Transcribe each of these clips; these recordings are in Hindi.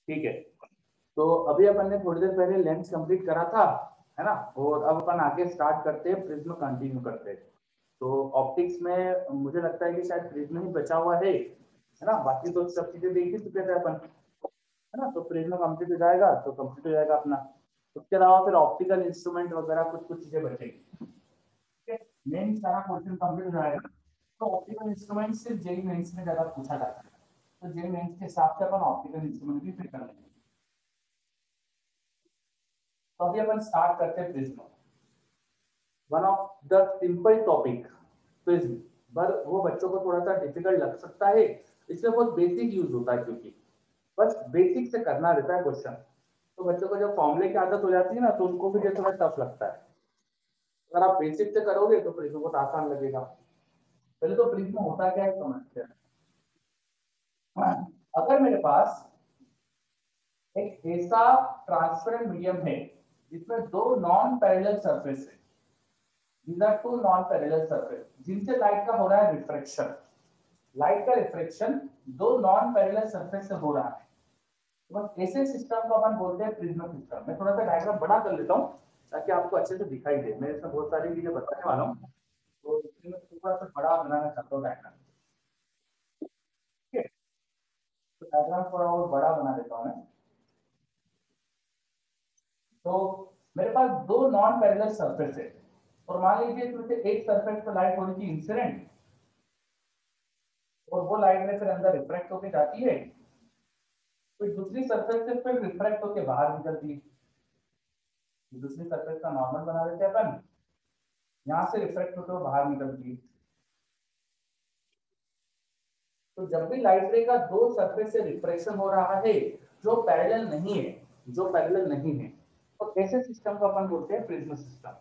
ठीक है, तो अभी अपन ने थोड़ी देर पहले लेंस कंप्लीट करा था, है ना। और अब अपन आगे स्टार्ट करते हैं, प्रिज्म कंटिन्यू करते हैं। तो ऑप्टिक्स में मुझे लगता है कि शायद प्रिज्म ही बचा हुआ है ना। बाकी तो सब चीजें देख ही चुके थे अपन, है ना। तो प्रिज्म कंप्लीट हो जाएगा तो कंप्लीट हो जाएगा अपना। उसके अलावा फिर ऑप्टिकल इंस्ट्रूमेंट वगैरह कुछ कुछ चीजें बचेगी। ठीक है, मेन सारा पोर्शन कंप्लीट हो जाएगा। तो ऑप्टिकल इंस्ट्रूमेंट सिर्फ जेई मेंस में ज्यादा पूछा जाता है, तो जेई मेंस के हिसाब से अपन ऑप्टिकल इंस्ट्रूमेंट भी फिर कर लेंगे। तो अभी अपन स्टार्ट करते हैं prism. One of the simple topic prism, पर वो बच्चों को थोड़ा सा डिफिकल्ट लग सकता है, इसमें बहुत बेसिक यूज होता है, क्योंकि बस बेसिक से करना रहता है क्वेश्चन। तो बच्चों को जब फॉर्मूले की आदत हो जाती है ना, तो उनको भी ये थोड़ा टफ लगता है। अगर आप बेसिक से करोगे तो प्रिज्म बहुत आसान लगेगा। पहले तो प्रिज्म होता क्या है समझते हैं। अगर मेरे पास एक ऐसा ट्रांसपेरेंट मीडियम है जिसमें दो नॉन पैरेलल सरफेस है, these are two non parallel surface जिनसे लाइट का हो रहा है रिफ्रैक्शन। लाइट का रिफ्रैक्शन दो नॉन पैरेलल सरफेस से हो रहा है, तो बस ऐसे सिस्टम को अपन बोलते हैं प्रिज्म सिस्टम। मैं थोड़ा सा डायग्राम बड़ा कर लेता हूँ ताकि आपको अच्छे से दिखाई दे। मैं इसमें बहुत सारी चीजें बताने वाला हूँ, तो इसलिए मैं थोड़ा सा बड़ा बनाना चाहता हूँ डायग्राम। ठीक है, तो डायग्राम थोड़ा और बड़ा बना देता हूँ मैं। तो मेरे पास दो नॉन पैरेलल सरफेस है, और मान लीजिए इसमें से एक सरफेस पर लाइट हो रही थी इंसिडेंट, और वो लाइट में फिर अंदर रिफ्रैक्ट होकर जाती है, फिर दूसरी सरफेस से फिर रिफ्रैक्ट होकर बाहर निकलती है। दूसरी सरफेस का नॉर्मल बना देते हैं अपन, यहाँ से रिफ्रैक्ट होकर बाहर निकलती है। तो जब भी लाइट रे का दो सरफेस से रिफ्रैक्शन हो रहा है जो पैरेलल नहीं है, जो पैरेलल नहीं है, तो ऐसे सिस्टम को अपन बोलते हैं प्रिज्म सिस्टम,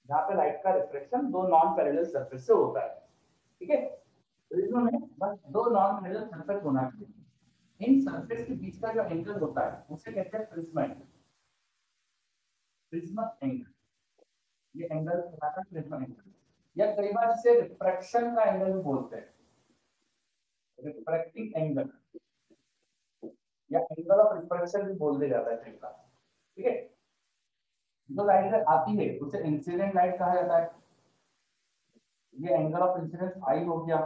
जहाँ पे लाइट का रिफ्रैक्शन दो नॉन पैरेलल सरफेस से होता है। ठीक है, प्रिज्म में बस दो नॉन पैरेलल सरफेस होना चाहिए। इन सरफेस के बीच का जो एंगल होता है उसे कहते हैं प्रिज्म एंगल। प्रिज्म एंगल, ये एंगल कहलाता है प्रिज्म एंगल, या कई बार इसे रिफ्रैक्शन का एंगल भी बोलते हैं, रिफ्रैक्टिंग एंगल या एंगल ऑफ रिफ्रैक्शन भी बोल दिया जाता है कई बार। ठीक है, जो लाइट आती है उसे इंसिडेंट लाइट कहा जाता है। ये एंगल ऑफ इंसिडेंस आई हो गया,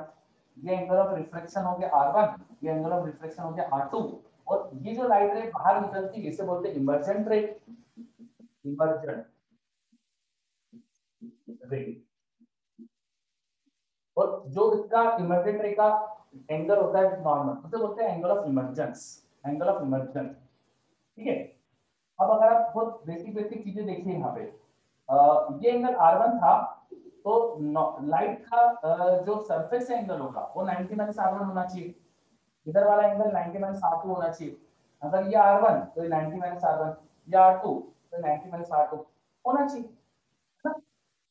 ये एंगल ऑफ रिफ्लेक्शन हो गया R1, ये एंगल ऑफ रिफ्लेक्शन हो गया R2, और ये जो लाइट रे बाहर निकलती है इसे बोलते हैं इमर्जेंट रे। इमर्जेंट रे, और जो इसका इमर्जेंट रे का एंगल होता है नॉर्मल, उसे बोलते हैं angle of emergence. Angle of emergence. ठीक है, अब अगर आप बहुत बेसिक बेसिक चीजें देखिए यहाँ पे, ये एंगल R1 था, तो लाइट का जो सरफेस एंगल होगा वो 90 माइनस R1 होना चाहिए। इधर वाला एंगल 90 माइनस R2 होना चाहिए। अगर ये R1 तो ये 90 माइनस R1, या R2 तो 90 माइनस R2 होना चाहिए, है ना।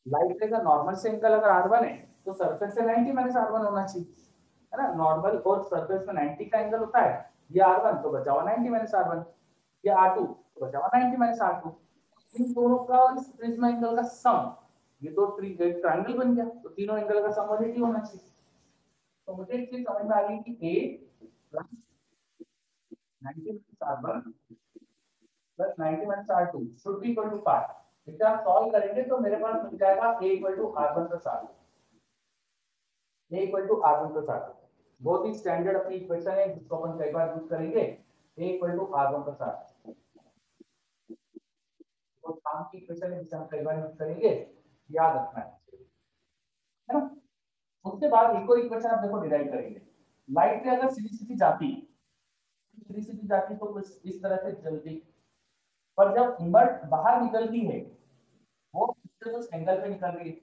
लाइट का नॉर्मल से एंगल अगर R1 है तो सरफेस से 90 माइनस R1 होना चाहिए, है ना। नॉर्मल और सरफेस में 90 का एंगल होता है, ये R1 तो बचा हुआ 90 माइनस R1, ये R2 तो बचा हुआ 90 माइनस R2। इन दोनों का और इस प्रिज्म एंगल का सम, ये तो ट्रायंगल बन गया, तो तीनों एंगल का सम 180 होना चाहिए। तो मुझे एक चीज समझ में आ गई कि A plus 90 minus R1 plus 90 minus R2 should be equal to 5। इसे आप सॉल्व करेंगे तो मेरे पास मिल जाएगा A equal to R1 plus R2। A equal to R1 plus R2 बहुत ही स्टैंडर्ड अपनी इक्वेशन है जिसको अपन कई बार यूज करेंगे। A equal to R1 plus R2 तो काम की इक्वेशन है जिसे हम कई बार यूज करेंगे, याद रखना है ना। उसके बाद एक और इक्वेशन आप देखो डिराइव करेंगे। लाइट में अगर सीधी सीधी जाती, सीधी सीधी जाती तो इस तरह से जल्दी, पर जब इमर्ट बाहर निकलती है वो इससे उस एंगल पे निकल रही है,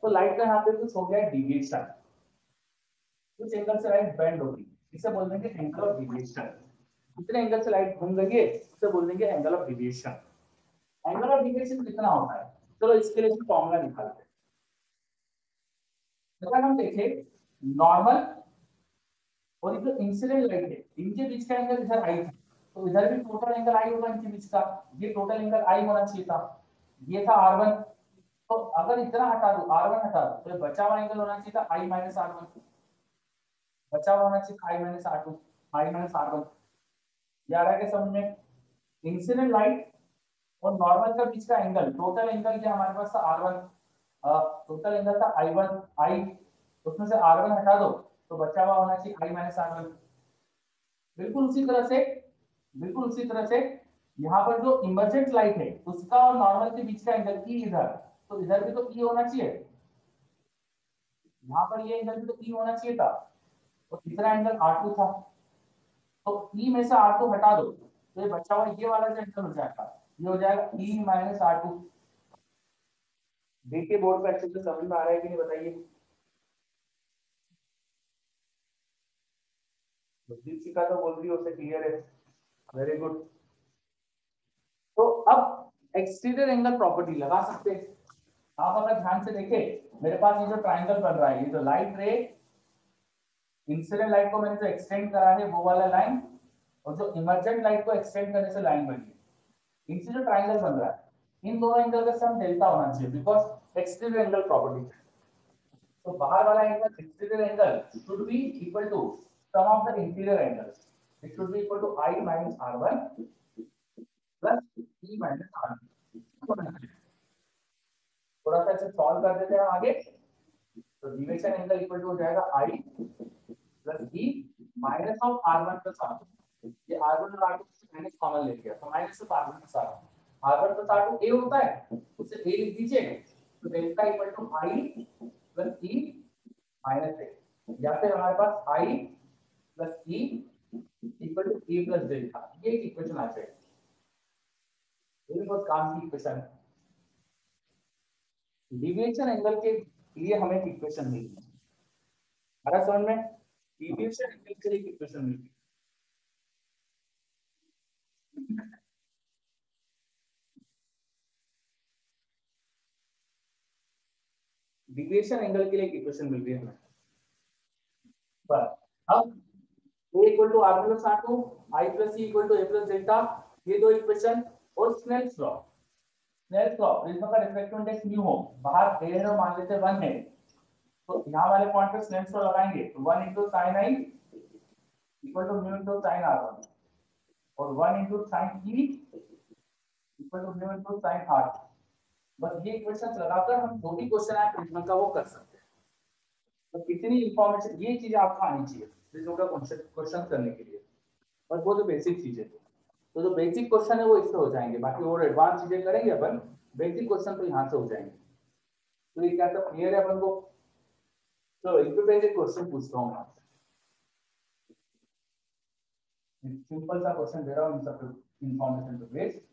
तो लाइट का यहाँ पे कुछ हो गया डिविएशन, कुछ एंगल से लाइट बेंड होगी, इसे बोल देंगे एंगल ऑफ डिविएशन। कितने एंगल से लाइट घूम रही है उसे बोल देंगे angle of deviation. Angle of deviation कितना होता है, चलो इसके लिए फॉर्मूला निकालते हैं। अगर हम देखें नॉर्मल और ये जो इंसिडेंट लाइट है इनके बीच का एंगल इधर आई था, तो इधर भी टोटल एंगल आई होगा इनके बीच का, ये टोटल एंगल आई होना चाहिए था। ये था R1, तो अगर इतना हटा दो R1 हटा दो तो बचा हुआ एंगल होना चाहिए था I माइनस R1, बचा हुआ होना चाहिए I minus R2, I minus R1। ये आ रहा है क्या समझ में? इंसिडेंट लाइट और नॉर्मल का बीच का एंगल, टोटल एंगल क्या हमारे पास था R1, टोटल एंगल था I1 आई, उसमें से R1 हटा दो तो बचा हुआ होना चाहिए I माइनस R1। बिल्कुल उसी तरह से, बिल्कुल उसी तरह से यहाँ पर जो इमर्जेंट लाइट है उसका और नॉर्मल के बीच का एंगल ई इधर, तो इधर भी तो ई होना चाहिए, यहाँ पर ये एंगल भी तो ई होना चाहिए था, और तीसरा एंगल R2 था, तो ई में से R2 हटा दो तो ये बचा हुआ ये वाला जो एंगल हो जाएगा, ये हो जाएगा ई माइनस R2। देखिए बोर्ड पे अच्छे से समझ में आ रहा है कि नहीं बताइए। दीपिका तो बोल रही है उसे क्लियर है, वेरी गुड। तो अब एक्सटीरियर एंगल प्रॉपर्टी लगा सकते हैं। आप अगर ध्यान से देखें मेरे पास ये जो ट्राइंगल बन रहा है, ये जो लाइट रे इंसिडेंट लाइट को मैंने जो एक्सटेंड करा है वो वाला लाइन, और जो इमर्जेंट लाइट को एक्सटेंड करने से लाइन बनी है, इनसे जो ट्राइंगल बन रहा है इन दोनों एंगल का सम डेल्टा होना चाहिए बिकॉज एक्सटीरियर एंगल प्रॉपर्टी। तो बाहर वाला angle exterior angle should be equal to sum of the interior angles, it should be equal to I minus R1 plus E minus R2। थोड़ा सा इसे सॉल्व कर देते हैं आगे, तो डिविएशन एंगल इक्वल टू हो जाएगा I plus E minus of R1 plus R2। ये R1 और R2 से माइनस कॉमन ले लिया तो minus of R1 plus R2, R1 plus R2 A होता है, उससे A लिख दीजिए, तो delta equal to I plus E minus A, या फिर हमारे पास I plus E equal to E plus delta, ये एक इक्वेशन आ जाएगी। ये भी बहुत काम की इक्वेशन है। डिविएशन एंगल के लिए हमें एक इक्वेशन मिली है, अगर समझ में, डिविएशन एंगल के लिए एक इक्वेशन मिली है, डिविएशन एंगल के लिए एक इक्वेशन मिल रही है हमें। पर अब a equal to r plus r2, I plus c equal to a plus delta, ये दो इक्वेशन, और Snell's law, Snell's law prism का रिफ्रैक्टिव इंडेक्स म्यू हो, बाहर a है और मान लेते हैं 1 है, तो यहाँ वाले पॉइंट पे स्नेल्स लॉ लगाएंगे तो 1 into sin i equal to mu into sin r1, और 1 into sin e equal to mu into sin r। बस ये इक्वेशंस लगाकर हम जो भी क्वेश्चन है प्रिज्म का वो कर सकते हैं। तो इतनी इंफॉर्मेशन, ये चीजें आपको आनी चाहिए प्रिज्म का क्वेश्चन करने के लिए, और वो जो बेसिक चीजें, तो जो बेसिक क्वेश्चन है वो इससे हो जाएंगे, बाकी और एडवांस चीजें करेंगे अपन, बेसिक क्वेश्चन तो यहाँ से हो जाएंगे। तो ये क्या सब क्लियर है अपन को? तो एक बेसिक क्वेश्चन पूछता हूँ आपसे, सिंपल सा क्वेश्चन दे रहा हूँ इन सब इंफॉर्मेशन पे बेस्ड।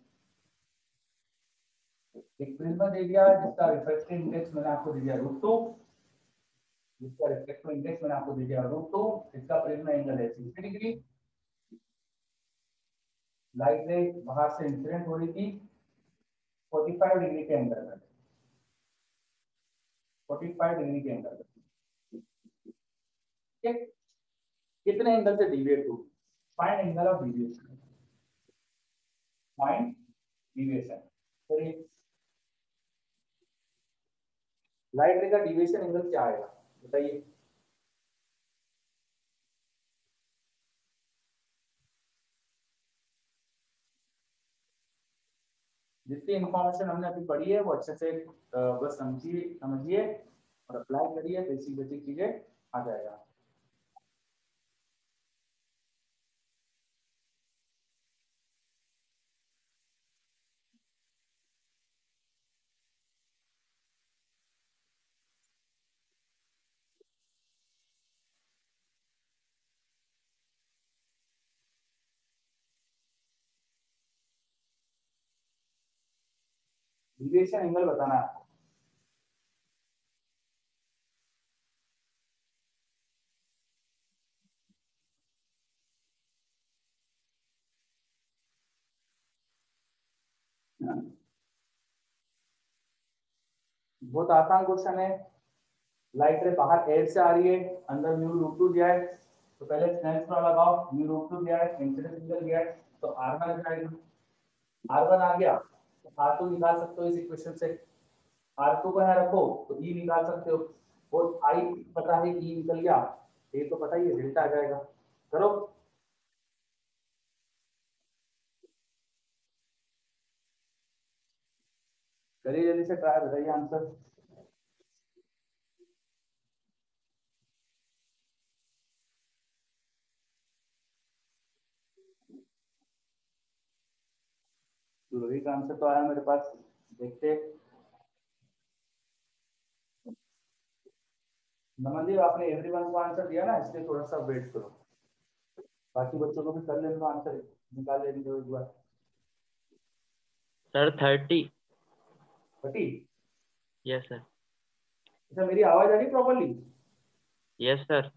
एक प्रिज्म दे दिया जिसका रिफ्रैक्टिव इंडेक्स मैंने आपको दे दिया √2, जिसका रिफ्रैक्टिव इंडेक्स मैंने आपको दे दिया √2, इसका प्रिज्म एंगल है 60 डिग्री, लाइट रे बाहर से इंसिडेंट हो रही थी 45 डिग्री के एंगल में, 45 डिग्री के एंगल में, ठीक है? कितने एंगल से डिविएट हुई? Find angle of deviation, find deviation. चलिए लाइट रे का डिविएशन एंगल क्या आएगा बताइए? जितनी इंफॉर्मेशन हमने अभी पढ़ी है वो अच्छे से बस समझिए समझिए और अप्लाई करिए, बेसिक बेसिक चीजें आ जाएगा। डिविएशन एंगल बताना है आपको। बहुत आसान क्वेश्चन है। लाइट रे बाहर एयर से आ रही है, अंदर म्यू√2 दिया है, तो पहले स्नेल्स लॉ लगाओ, म्यू√2 दिया है, इंसिडेंट एंगल दिया है, तो R1 आ जाएगा, R1 आ गया तो R2 निकाल सकते हो इस इक्वेशन से, R2 को यहाँ रखो तो E निकाल सकते हो, और I पता है E निकल गया, A तो पता ही है डेल्टा आ जाएगा। करो करिए जल्दी से ट्राई, बताइए आंसर। लोही का आंसर तो आया मेरे पास, देखते। नमन जी आपने एवरीवन को आंसर दिया ना, इसलिए थोड़ा सा वेट करो, बाकी बच्चों को भी कर लेने दो, आंसर निकाल लेने दो एक बार। सर 30। 30? Yes sir. अच्छा मेरी आवाज आ रही प्रॉपरली? Yes sir.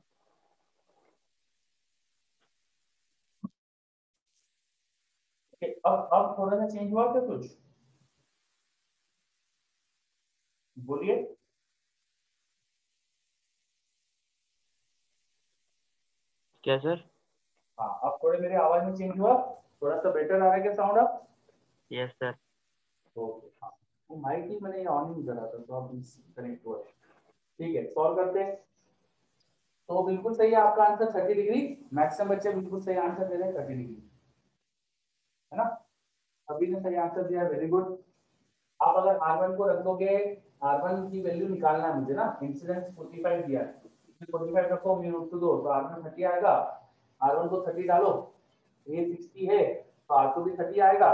अब थोड़ा सा चेंज हुआ क्या कुछ? बोलिए। क्या सर? हाँ अब थोड़े मेरी आवाज में चेंज हुआ, थोड़ा सा बेटर आ रहा है क्या साउंड अब? Yes sir. ओके हाँ, वो माइक ही मैंने ऑन ही नहीं करा था, तो अब कनेक्ट हुआ है। ठीक है, सॉल्व करते हैं। तो बिल्कुल सही है आपका आंसर 30 डिग्री। मैक्सिमम बच्चे बिल्कुल सही आंसर दे रहे हैं 30 डिग्री, है ना? अभी ने सही आंसर दिया, वेरी गुड। आप अगर R1 को रख दोगे, R1 की वैल्यू निकालना है मुझे ना, इंसिडेंस 45 दिया है, 45 रखो म्यू रूट टू दो तो R1 30 आएगा। R1 को 30 डालो, ये 60 है तो R2 भी 30 आएगा।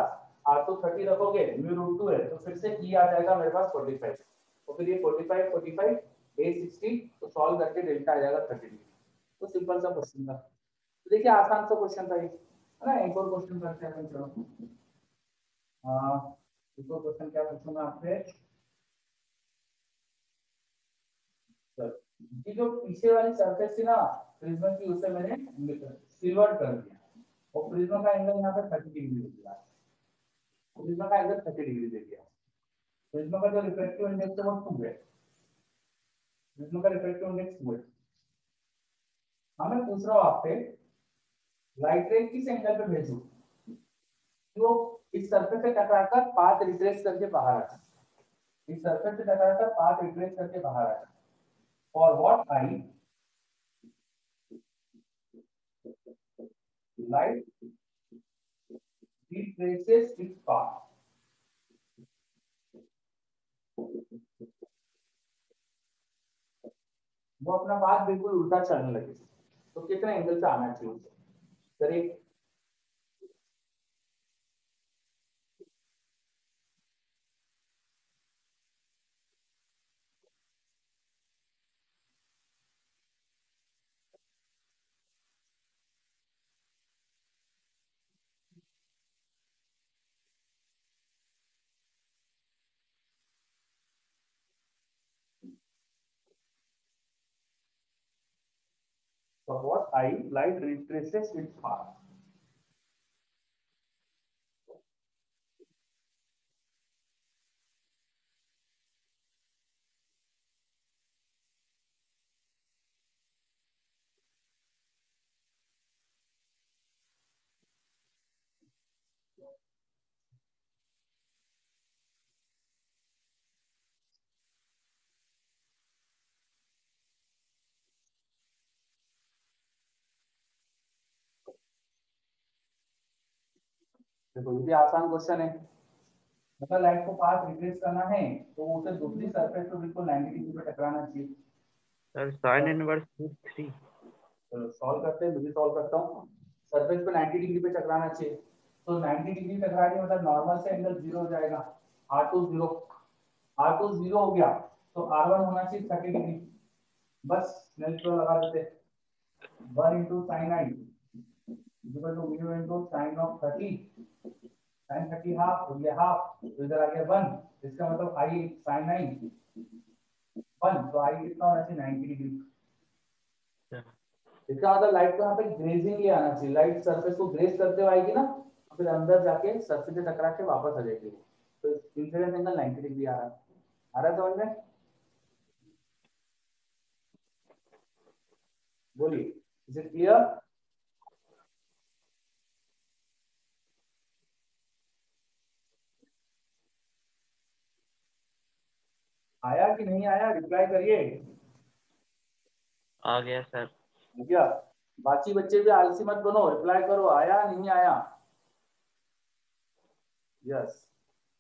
R2 30 रखोगे, म्यू रूट टू है तो फिर से E आ जाएगा मेरे पास 45, तो फिर ये 45 45 A 60, तो सॉल्व करके डेल्टा आ जाएगा 30 डिग्री। तो सिंपल सा क्वेश्चन था, तो देखिए आसान सा क्वेश्चन था ये, है ना? एक और क्वेश्चन करते हैं चलो। एक और क्वेश्चन क्या पूछूंगा आपसे सर? ये जो पीछे वाली सरफेस थी ना प्रिज्म की, उसे मैंने सिल्वर कर दिया, और प्रिज्म का एंगल यहाँ पे 30 डिग्री दे दिया, प्रिज्म का एंगल 30 डिग्री दे दिया। प्रिज्म का जो रिफ्रैक्टिव इंडेक्स है वो 2 है, प्रिज्म का रिफ्रैक्टिव इंडेक्स 2 है। हाँ मैं पूछ रहा हूँ आपसे, लाइट रे किस एंगल पे भेजूं वो इस सरफेस से टकराकर पाथ रिट्रेस करके बाहर आ जाए, इस सरफेस से टकराकर पाथ रिट्रेस करके बाहर आ जाए, और what I light retraces its path, वो अपना पाथ बिल्कुल उल्टा चलने लगे, तो कितने एंगल से आना चाहिए उसे? Correct. So what I light retraces its path. देखो ये भी आसान क्वेश्चन है, अगर लाइट को पाथ रिट्रेस करना है तो उसे दूसरी सरफेस पे बिल्कुल 90 डिग्री पे टकराना चाहिए। Sir sine inverse root 3। चलो सॉल्व करते हैं, मैं भी सॉल्व करता हूँ। सरफेस पे 90 डिग्री पे टकराना चाहिए, तो 90 डिग्री टकराने मतलब नॉर्मल से एंगल 0 हो जाएगा, R2 0, R2 0 हो गया, तो R1 होना चाहिए 30 डिग्री। बस नेक्स्ट लो लगा देते, 1 into sine I equal to mu into sine of 30, sine 30 half हो गया हाफ, तो इधर आ गया 1, इसका मतलब आई साइन आई 1, तो आई कितना होना चाहिए 90 डिग्री। इसका मतलब लाइट को यहाँ पे ग्रेजिंग ही आना चाहिए, लाइट सरफेस को ग्रेज करते हुए आएगी ना, तो फिर अंदर जाके सरफेस से टकरा के वापस आ जाएगी, तो इंसिडेंट एंगल 90 डिग्री आ रहा है समझ में? बोलिए, इज इट क्लियर? आया कि नहीं आया, रिप्लाई करिए। आ गया सर। हो गया? बाकी बच्चे भी आलसी मत बनो, रिप्लाई करो, आया नहीं आया? यस।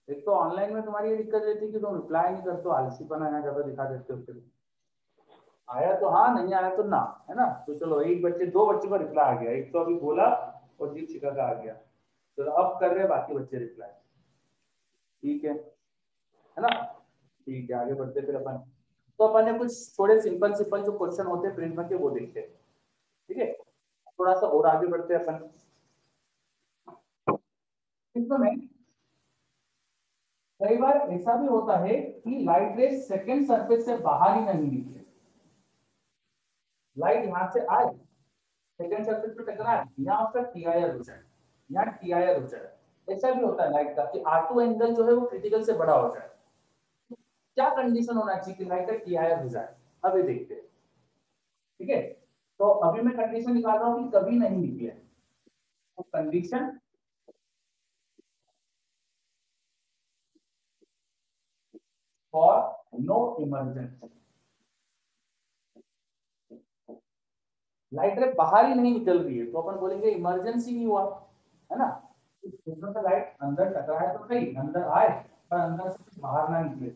एक तो ऑनलाइन में तुम्हारी ये दिक्कत रहती है कि तुम रिप्लाई नहीं करते हो, आलसीपना यहाँ ज्यादा दिखा देते हो फिर। आया तो हाँ, नहीं आया तो ना, है ना। तो चलो एक बच्चे, दो बच्चों का रिप्लाई आ गया, एक तो अभी बोला और दीपशिका का आ गया। चलो अब कर रहे हैं बाकी बच्चे रिप्लाई। ठीक है ना। ठीक है, आगे बढ़ते फिर अपन। तो अपन ने कुछ थोड़े सिंपल सिंपल जो क्वेश्चन होते हैं प्रिज्म के वो देखते हैं। ठीक है, थोड़ा सा और आगे बढ़ते हैं अपन। प्रिज्म में कई बार ऐसा भी होता है कि लाइट रेज सेकेंड सरफेस से बाहर ही नहीं निकले। लाइट यहाँ से आए, सेकेंड सरफेस पे टकराए, यहाँ उसका टीआईआर हो जाए, यहाँ टीआईआर हो जाए। ऐसा भी होता है लाइट का कि R2 एंगल जो है वो क्रिटिकल से बड़ा हो जाए। क्या कंडीशन होना चाहिए कि लाइट का टीआईआर हो जाए? अभी देखते हैं। ठीक है, तो अभी मैं कंडीशन निकाल रहा हूँ कि कभी नहीं निकले। तो condition for no emergency, light ray बाहर ही नहीं निकल रही है तो अपन बोलेंगे इमरजेंसी नहीं हुआ, है ना। इसमें से लाइट अंदर टकराए तो सही, अंदर आए पर अंदर से बाहर ना निकले।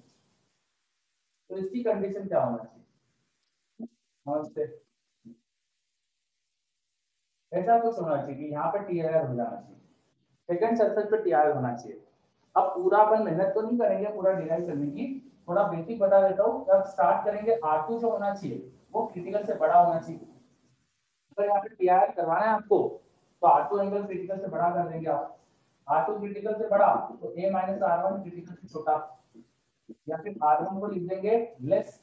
तो इसकी कंडीशन क्या होना चाहिए? नमस्ते। ऐसा कुछ होना चाहिए कि यहाँ पे टीआईआर हो जाना चाहिए, सेकंड सरफेस पे टीआईआर होना चाहिए। अब पूरा अपन मेहनत तो नहीं करेंगे पूरा डिराइव करने की, थोड़ा बेसिक बता देता हूँ। जब स्टार्ट करेंगे R2 जो होना चाहिए वो क्रिटिकल से बड़ा होना चाहिए। अगर यहाँ पे टीआईआर करवाना है आपको तो R2 एंगल क्रिटिकल से बड़ा कर देंगे आप। R2 क्रिटिकल से बड़ा तो A माइनस R1 क्रिटिकल से छोटा, या फिर R1 को लिख देंगे लेस,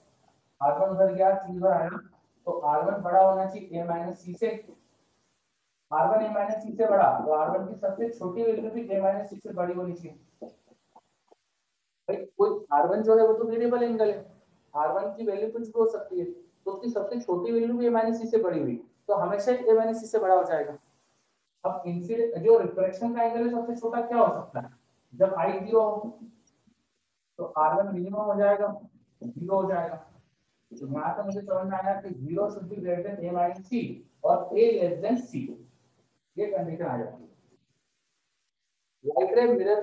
R1 उधर गया, C उधर आया, तो R1 बड़ा होना चाहिए A माइनस C से। R1 A माइनस C से बड़ा तो R1 की सबसे छोटी वैल्यू भी A माइनस C से बड़ी होनी चाहिए। भाई कोई R1 जो है वो तो वेरिएबल एंगल है, R1 की वैल्यू कुछ भी हो सकती है, तो उसकी सबसे छोटी वैल्यू भी A माइनस C से बड़ी हुई तो हमेशा A माइनस C से बड़ा हो जाएगा। अब इंसिडेंट जो रिफ्लेक्शन का एंगल है सबसे छोटा क्या हो सकता है? जब I 0 हो तो R1 मिनिमम हो जाएगा, 0 हो जाएगा। तो यहाँ से मुझे समझ में आया कि 0 should be greater than A minus C और A लेस देन C, ये कंडीशन आ जाती है। लाइट रे मिरर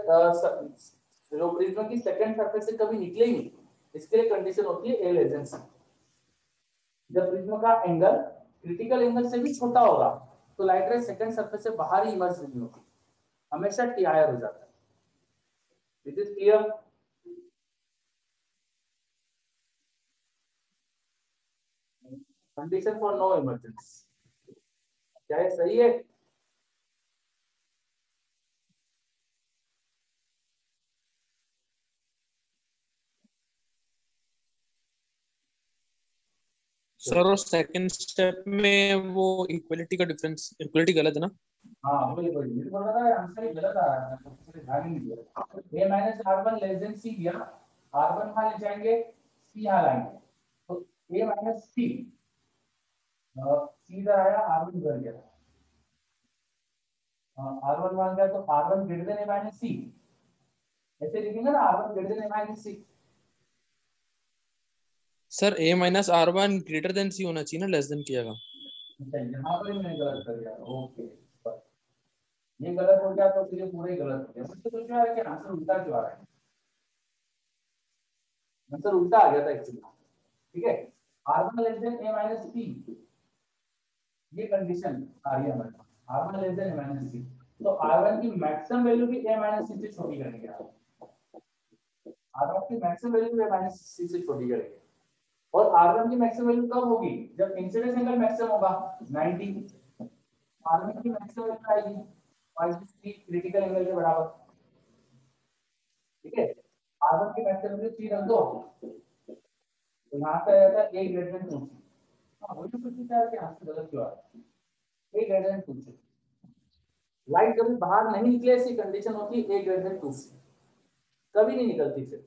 जो प्रिज्म की सेकंड सरफेस से कभी निकलेगी, इसके लिए कंडीशन होती है A लेस देन C। जब प्रिज्म का एंगल क्रिटिकल एंगल से भी छोटा होगा तो लाइट रे सेकंड सरफेस से बाहर ही इमर्ज नहीं होगी, हमेशा टीआईआर हो जाता है। It is clear? Condition for no emergency, क्या ये सही है? सर और सेकंड स्टेप में वो इक्वलिटी का डिफरेंस, इक्वलिटी गलत है ना? हाँ वही वही मुझे बोल रहा था आंसर ही गलत आ रहा है, तो किसी ने ध्यान ही नहीं दिया। A minus R1 less than C दिया, R1 यहाँ ले जाएंगे, C यहाँ लाएंगे, तो A माइनस C, C इधर आया, R1 इधर गया, R1 मान गया तो R1 greater than A minus C, ऐसे लिखेंगे ना, R1 greater than A minus C। Sir A minus R1 greater than C होना चाहिए ना, लेस देन की जगह। यहाँ पर ही मैंने गलत कर दिया, ओके। ये गलत हो गया तो फिर ये पूरा ही गलत हो गया। मुझे तो क्या है कि आंसर उल्टा क्यों आ रहा है, आंसर उल्टा आ गया था एक्चुअली। ठीक है, R1 less than A minus C, ये कंडीशन आ रही है हमारे पास, R1 less than A minus C, तो R1 की मैक्सिमम वैल्यू भी A माइनस C से छोटी करेंगे आप। R1 की मैक्सिमम वैल्यू भी A माइनस C से छोटी करेंगे। और R1 की मैक्सिमम वैल्यू कब होगी? जब इंसिडेंस एंगल मैक्सिमम होगा 90, R1 की मैक्सिमम वैल्यू आएगी -3 क्रिटिकल एंगल के बराबर। ठीक है, R1 की मैक्सिमम वैल्यू 3 रख दो तो यहाँ पे आ जाता है A ग्रेटर देन 2। हाँ वही तो पूछा है कि आंसर गलत क्यों आ रहा है? A greater than 2। लाइट कभी बाहर नहीं निकले ऐसी कंडीशन होती है A ग्रेटर देन 2 से, कभी नहीं निकलती फिर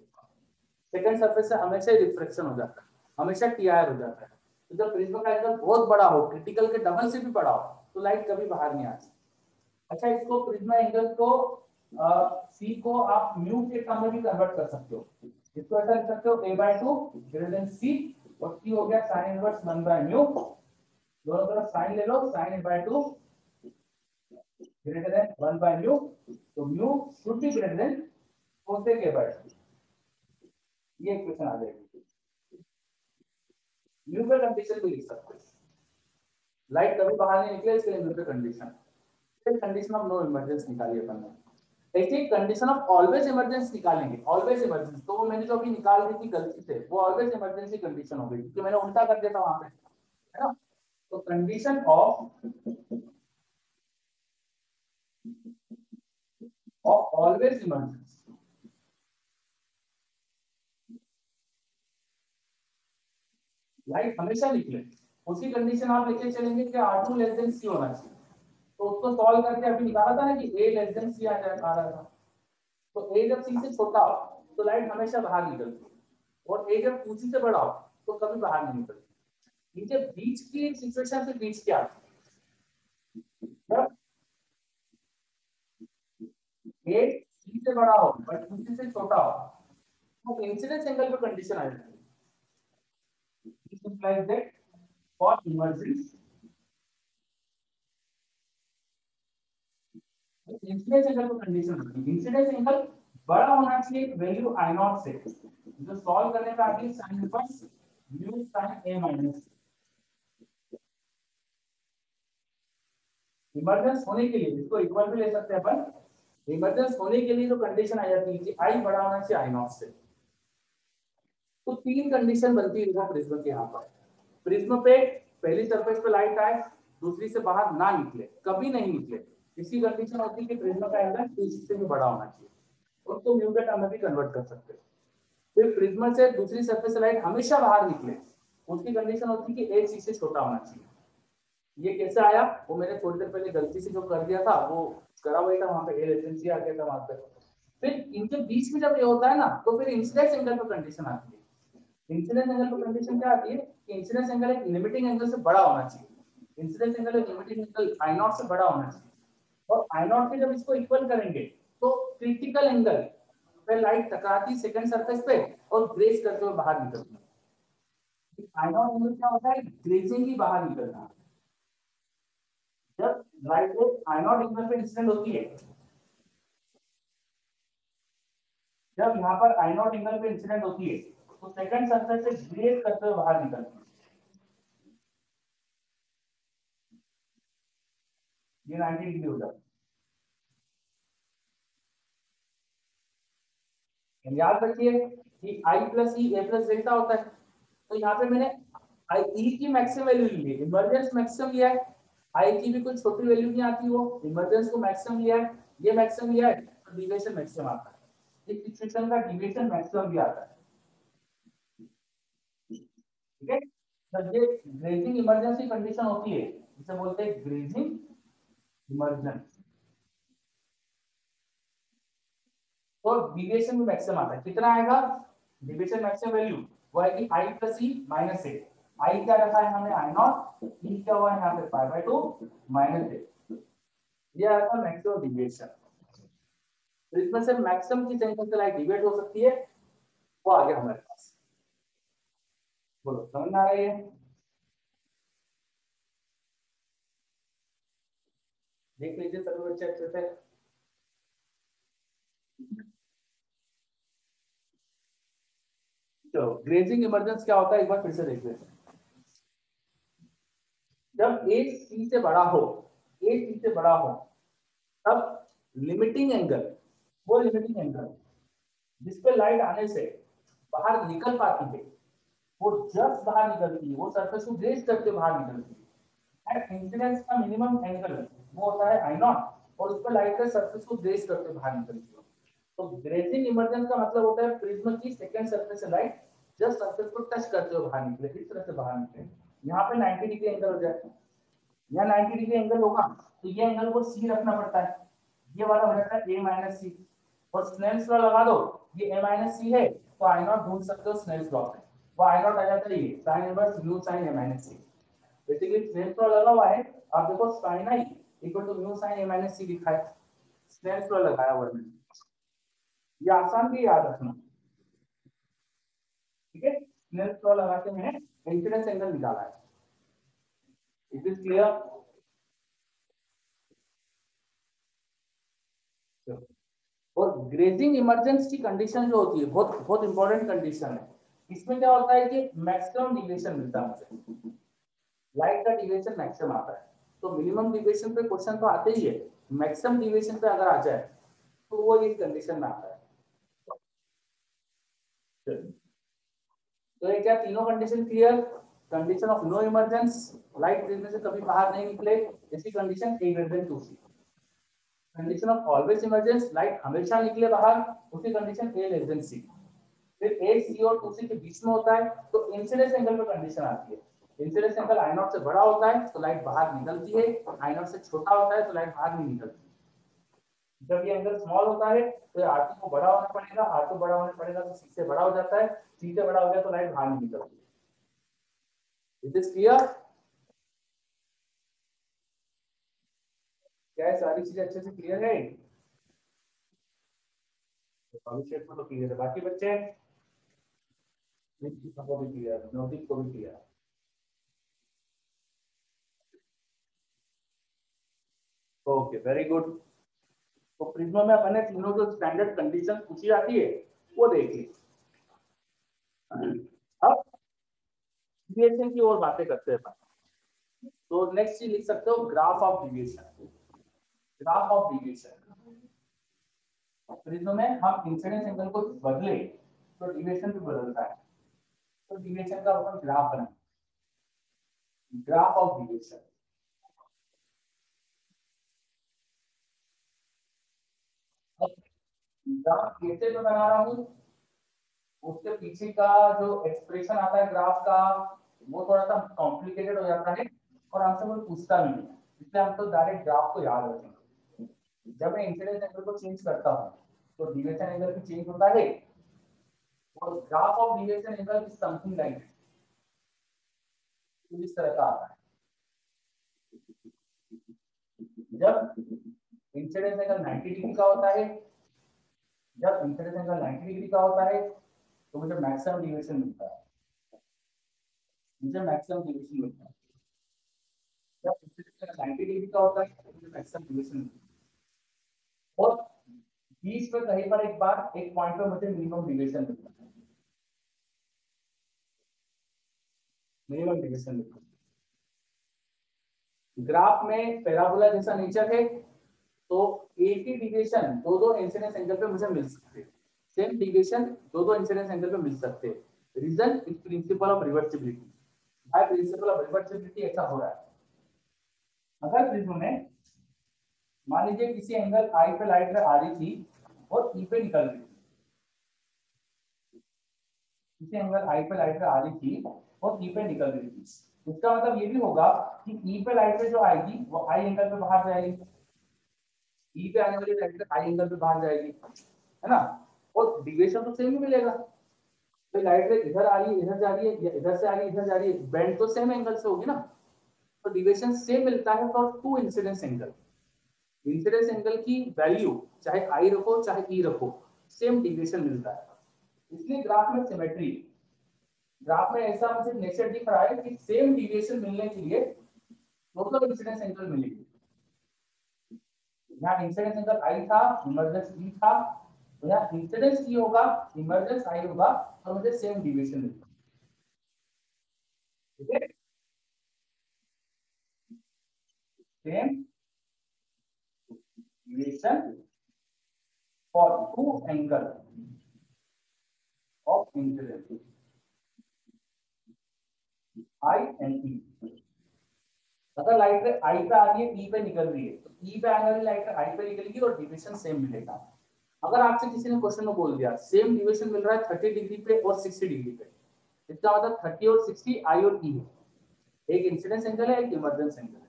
सेकंड सरफेस से, हमेशा ही रिफ्लेक्शन हो जाता है, हमेशा टीआईआर हो जाता है। तो जब प्रिज्म का एंगल बहुत बड़ा हो, क्रिटिकल के डबल से भी बड़ा हो, तो लाइट कभी बाहर नहीं आती। अच्छा, इसको प्रिज्मा एंगल को सी को आप म्यू के टर्म में भी कन्वर्ट कर सकते हो। इसको ऐसा लिख सकते हो a/2 ग्रेटर देन सी, और सी हो गया sin इनवर्स 1/μ। दोनों तरफ साइन ले लो, sin a/2 ग्रेटर देन 1/μ, तो mu should be greater than होते के बैठ, ये क्वेश्चन आ जाएगी। न्यूट्रल कंडीशन भी लिख सकते हैं, लाइट कभी बाहर नहीं निकले इसके लिए न्यूट्रल कंडीशन। फिर कंडीशन ऑफ नो इमरजेंस निकाली अपन ने। ऐसे कंडीशन ऑफ ऑलवेज इमरजेंस निकालेंगे, ऑलवेज इमरजेंस, तो वो मैंने जो अभी निकाल दी थी गलती से, वो ऑलवेज इमरजेंसी कंडीशन हो गई क्योंकि मैंने उल्टा कर दिया था वहां पे, है ना। तो condition of always emergence, light हमेशा निकले, उसी कंडीशन आप लेके चलेंगे कि R2 लेस देन C होना चाहिए। तो उसको सॉल्व करके अभी निकाला था ना कि A लेस देन C आ रहा था। तो A जब C से छोटा हो तो लाइट हमेशा बाहर निकलती है, और A जब C से बड़ा हो तो कभी बाहर नहीं निकलती। नीचे बीच की सिचुएशन से बीच क्या जब A C से बड़ा हो बट C से छोटा हो तो इंसिडेंस एंगल पे कंडीशन आ जाती है। This implies that for emergence incidence angle पे कंडीशन होती है, इंसिडेंस एंगल बड़ा होना चाहिए वैल्यू I नॉट से, जो सॉल्व करने पे आती है sin inverse mu sin A minus. Emergence होने के लिए इसको इक्वल भी ले सकते हैं अपन, इमरजेंस होने के लिए जो कंडीशन आ जाती है कि I बड़ा होना चाहिए I नॉट से। तो तीन कंडीशन बनती है प्रिज्म के यहाँ पर। प्रिज्म पे पहली सरफेस पे लाइट आए, दूसरी से बाहर ना निकले, कभी नहीं निकले, इसकी कंडीशन होती है कि प्रिज्म का एंगल तीसरी से भी बड़ा होना चाहिए, उसको म्यू के टर्म में भी कन्वर्ट कर सकते हैं। फिर प्रिज्म से दूसरी सरफेस से लाइट हमेशा बाहर निकले, उसकी कंडीशन होती है कि A C से छोटा होना चाहिए। ये कैसे आया वो मैंने थोड़ी देर पहले गलती से जो कर दिया था वो करा हुआ था, वहां पे A लेटेंसी आ गया था वहां पे। फिर इनके बीच में जब ये होता है ना तो फिर इंसिडेंस एंगल पर कंडीशन आती है। इंसिडेंस एंगल पर कंडीशन क्या आती है कि इंसिडेंस एंगल एक लिमिटिंग एंगल से बड़ा होना चाहिए, इंसिडेंस एंगल एक लिमिटिंग एंगल I नॉट से बड़ा होना चाहिए, और I नॉट के जब इसको इक्वल करेंगे तो क्रिटिकल एंगल पे लाइट टकराती सेकंड सरफेस पे और ग्रेज करते हुए बाहर निकलती है। I नॉट एंगल क्या होता है, ग्रेजिंग ही बाहर निकलना। जब लाइट I नॉट एंगल पे इंसिडेंट होती है, जब यहाँ पर I नॉट एंगल पे इंसिडेंट होती है तो सेकंड सरफेस से ग्रेज करते हुए बाहर निकलती है। ये 90 डिग्री हो जाता है। याद रखिए कि I plus E A plus delta होता है, तो यहाँ पे मैंने आई ई की मैक्सिमम वैल्यू ली है, इमरजेंस मैक्सिमम लिया है, आई की भी कोई छोटी वैल्यू नहीं आती, वो इमरजेंस को मैक्सिमम लिया है, ये मैक्सिमम लिया है तो डिविएशन मैक्सिमम आता है, इस सिचुएशन का डिविएशन मैक्सिमम भी आता है। ठीक है, तो ये ग्रेजिंग इमरजेंसी कंडीशन होती है, जिसे बोलते हैं ग्रेजिंग इमरजेंस। तो डिविएशन भी मैक्सिमम आता है, कितना आएगा डिविएशन मैक्सिमम वैल्यू वो है कि आई प्लस ई माइनस ए। आई क्या रखा है हमने आई नॉट, ई क्या हुआ है यहाँ पे पाई बाय 2 माइनस ए, ये आया था मैक्सिमम डिविएशन। तो इसमें से मैक्सिमम की सेंस से लाइट डिविएट हो सकती है, वो आ गया हमारे पास। बोलो समझ में आ रही है, देख लीजिए सभी बच्चे अच्छे से। तो ग्रेजिंग इमरजेंस क्या होता है एक बार फिर से देख लेते हैं। जब ए सी से बड़ा हो, ए सी से बड़ा हो तब लिमिटिंग एंगल, वो लिमिटिंग एंगल जिसपे लाइट आने से बाहर निकल पाती है, वो जस्ट बाहर निकलती है, वो सरफेस को ग्रेज करके बाहर निकलती है। एंड इंसिडेंस का मिनिमम एंगल वो होता है आई नॉट, और उस पर लाइट का सरफेस को ग्रेज करके बाहर निकलती है। तो ग्रेजिंग इमरजेंस का मतलब होता है प्रिज्म की सेकंड सरफेस से लाइट जस्ट सरफेस को टच करते हुए बाहर निकले, इस तरह से बाहर निकले। यहाँ पे 90 डिग्री एंगल हो जाए, यहाँ 90 डिग्री एंगल होगा तो ये एंगल को सी रखना पड़ता है, ये वाला हो जाता है ए माइनस सी, और स्नेल्स लॉ लगा दो, ये ए माइनस सी है तो आई नॉट ढूंढ सकते हो स्नेल्स लॉ से, वो आई नॉट आ जाता है ये sine inverse mu sine A minus C. Basically Snell's law लगा हुआ है, आप देखो sine I equal to mu sine A minus C लिखा है, स्नेल्स लॉ लगाया हुआ है, ये आसान भी याद रखना। ठीक है, स्नेल्स लॉ लगा के मैंने इंसिडेंस एंगल निकाला है, इट इज क्लियर। और ग्रेजिंग इमरजेंस की कंडीशन जो होती है बहुत बहुत इंपॉर्टेंट कंडीशन है। इसमें क्या होता है कि मैक्सिमम डिविएशन मिलता है मुझे, लाइट का डिविएशन मैक्सिमम आता है। तो मिनिमम डिविएशन पे क्वेश्चन तो आते ही है, मैक्सिमम डिविएशन पे अगर आ जाए तो वो इस कंडीशन में आता है। तो ये क्या तीनों condition clear? Condition of no emergence, light ग्रेड में से कभी बाहर नहीं निकले, ऐसी condition A greater than 2c। Condition of always emergence, light हमेशा निकले बाहर, उसी condition A less than C. फिर ए सी और 2c के बीच में होता है तो इंसिडेंस एंगल पे कंडीशन आती है। इंसिडेंस एंगल आई नॉट से बड़ा होता है तो लाइट बाहर निकलती है, आई नॉट से छोटा होता है तो लाइट बाहर नहीं निकलती। जब ये एंगल स्मॉल होता है तो R2 को बड़ा होना पड़ेगा, R2 बड़ा होना पड़ेगा तो C से बड़ा हो जाता है, C से बड़ा हो गया तो लाइट बाहर नहीं निकलती। It is clear? क्या है सारी चीजें अच्छे से क्लियर है? अभिषेक को तो क्लियर है, बाकी बच्चे को भी क्लियर है, नोटिस को भी क्लियर है। Okay very good. तो प्रिज्म में अपने तीनों जो स्टैंडर्ड कंडीशन पूछी जाती है वो देखिए। अब डिविएशन की और बातें करते हैं। तो नेक्स्ट चीज लिख सकते हो graph of deviation. Graph of deviation prism में हम इंसिडेंस एंगल को बदले तो डिविएशन भी बदलता है, तो डिविएशन का अपन ग्राफ बनाएंगे, ग्राफ ऑफ डिविएशन। ग्राफ कैसे मैं बना रहा हूँ, उसके पीछे का जो एक्सप्रेशन आता है ग्राफ का वो थोड़ा सा कॉम्प्लिकेटेड हो जाता है और हमसे कोई पूछता भी नहीं, इसलिए हम तो डायरेक्ट ग्राफ को याद रखेंगे। जब मैं इंसिडेंस एंगल को चेंज करता हूँ तो डिविएशन एंगल भी चेंज होता है, और graph of deviation angle is something like इस तरह का आता है। जब इंसिडेंस एंगल 90 डिग्री का होता है, जब इंसिडेंस एंगल 90 डिग्री का होता है तो मुझे मैक्सिमम डिविएशन मिलता है, मुझे मैक्सिमम डिविएशन मिलता है। जब इंसिडेंस एंगल 90 डिग्री का होता है तो मुझे मैक्सिमम डिविएशन मिलता है, और बीच में कहीं पर एक बार एक पॉइंट पे मुझे मिनिमम डिविएशन मिलता है, मिनिमम डिविएशन मिलता है। ग्राफ में पैराबोला जैसा नेचर है तो एक ही डिविएशन दो दो इंसिडेंस एंगल पे मुझे मिल सकते हैं, सेम डिविएशन दो दो इंसिडेंस एंगल पे मिल सकते हैं। Reason is principle of reversibility. By principle of reversibility ऐसा हो रहा है। अगर प्रिज्म में मान लीजिए किसी एंगल आई पे लाइट आ रही थी और ई पे निकल रही थी, किसी एंगल आई पे लाइट आ रही थी और ई पे निकल रही थी, इसका मतलब ये भी होगा कि ई पे लाइट जो आएगी वो आई एंगल पे बाहर जाएगी, ई पे आने वाली लाइट आई एंगल पे बाहर जाएगी, है ना, और डिविएशन तो सेम ही मिलेगा। तो लाइट इधर आ रही है इधर जा रही है या इधर से आ रही है इधर जा रही है, बेंड तो सेम एंगल से होगी ना, तो डिविएशन सेम मिलता है for two incidence angle. Incidence angle की वैल्यू चाहे आई रखो चाहे ई रखो सेम डिविएशन मिलता है। इसलिए ग्राफ में सिमेट्री, ग्राफ में ऐसा मुझे नेचर दिख रहा है कि सेम डिविएशन मिलने के लिए दोनों इंसिडेंस एंगल मिलेंगे। यहाँ इंसिडेंस एंगल आई था, इमर्जेंस ई था, तो यहाँ इंसिडेंस ई होगा, इमर्जेंस आई होगा, तो मुझे सेम डिविएशन मिलेगा। ठीक है, same deviation for two angle of incidence I and E. अगर लाइट आई पे आ रही है ई पे निकल रही है तो ई पे आने वाली लाइट आई पे निकलेगी और डिविएशन सेम मिलेगा। अगर आपसे किसी ने क्वेश्चन में बोल दिया सेम डिविएशन मिल रहा है 30 डिग्री पे और 60 डिग्री पे, इसका मतलब 30 और 60 आई और ई है, एक इंसिडेंस एंगल है एक इमर्जेंस एंगल है।